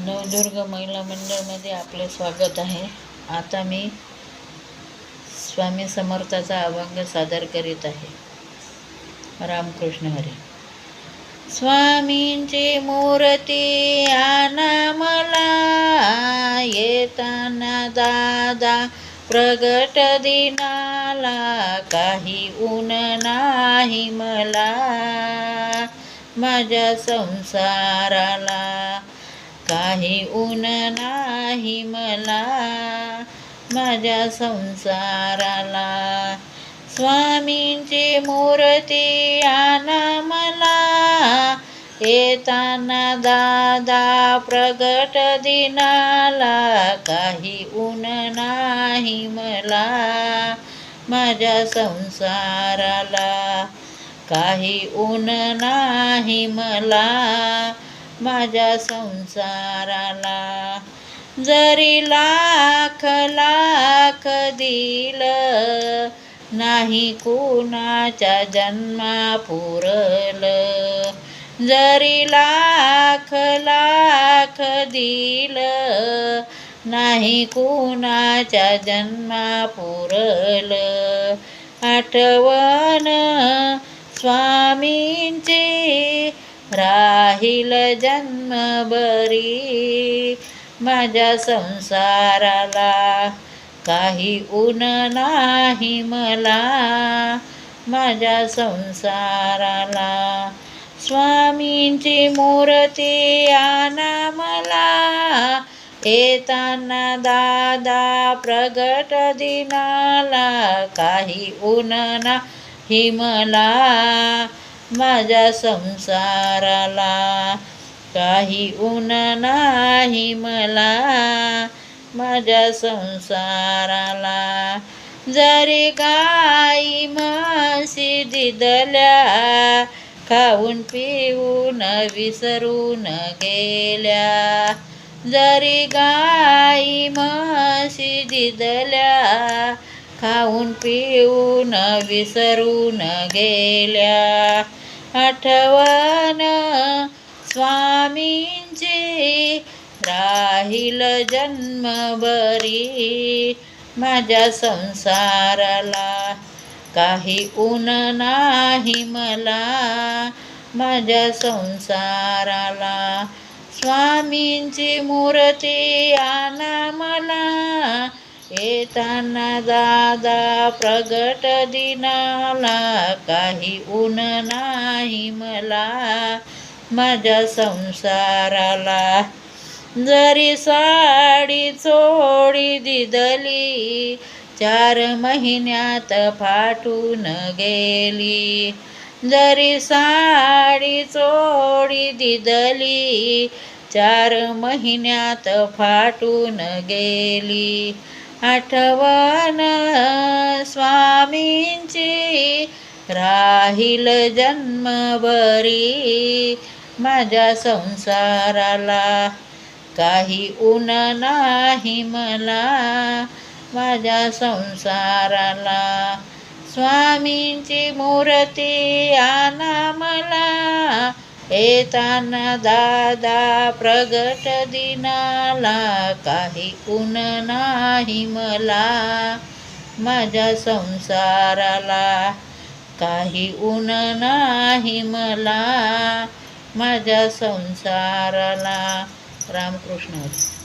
नवदुर्ग महिला मंडळमध्ये आपले स्वागत आहे. आता मी स्वामी समर्थाचा अभंग सादर करीत आहे. रामकृष्ण हरी. स्वामींची मूर्ती आणा मला, येताना दादा प्रगट दिनाला, काही ऊन नाही मला माझ्या संसाराला, काही ऊन नाही मला माझ्या संसाराला. स्वामींची मूर्ती आणा मला, येताना दादा प्रगट दिनाला, काही ऊन नाही मला माझ्या संसाराला, काही ऊन नाही मला माझ्या संसाराला. जरी लाख लाख दिलं, नाही कुणाच्या जन्मा पुरलं. जरी लाख लाख दिलं, नाही कुणाच्या जन्मा पुरलं. आठवण स्वामींची राहील जन्मभरी माझ्या संसाराला, काही ऊन नाही मला माझ्या संसाराला. स्वामींची मूर्ती आणा मला, येताना दादा प्रगट दिनाला, काही ऊन नाही मला माझ्या संसाराला, काही ऊन नाही मला माझ्या संसाराला. जरी गाई म्हशी दिदल्या, खाऊन पिऊन विसरून गेल्या. जरी गाई म्हशी दिदल्या, खाऊन पिऊन विसरून गेल्या. आठवण स्वामींची राहील जन्मभरी माझ्या संसाराला, काही ऊन नाही मला माझ्या संसाराला. स्वामींची मूर्ती आणा मला, येताना दादा प्रगट दिनाला, काही ऊन नाही मला माझ्या संसाराला. जरी साडी चोळी दिदली, 4 महिन्यात फाटून गेली. जरी साडी चोळी दिदली, 4 महिन्यात फाटून गेली. आठवण स्वामींची राहील जन्मभरी माझ्या संसाराला, काही ऊन नाही मला माझ्या संसाराला. स्वामींची मूर्ती आणा मला, येताना दादा प्रगट दिनाला, काही ऊन नाही मला माझ्या संसाराला, काही ऊन नाही मला माझ्या संसाराला. रामकृष्ण हरी.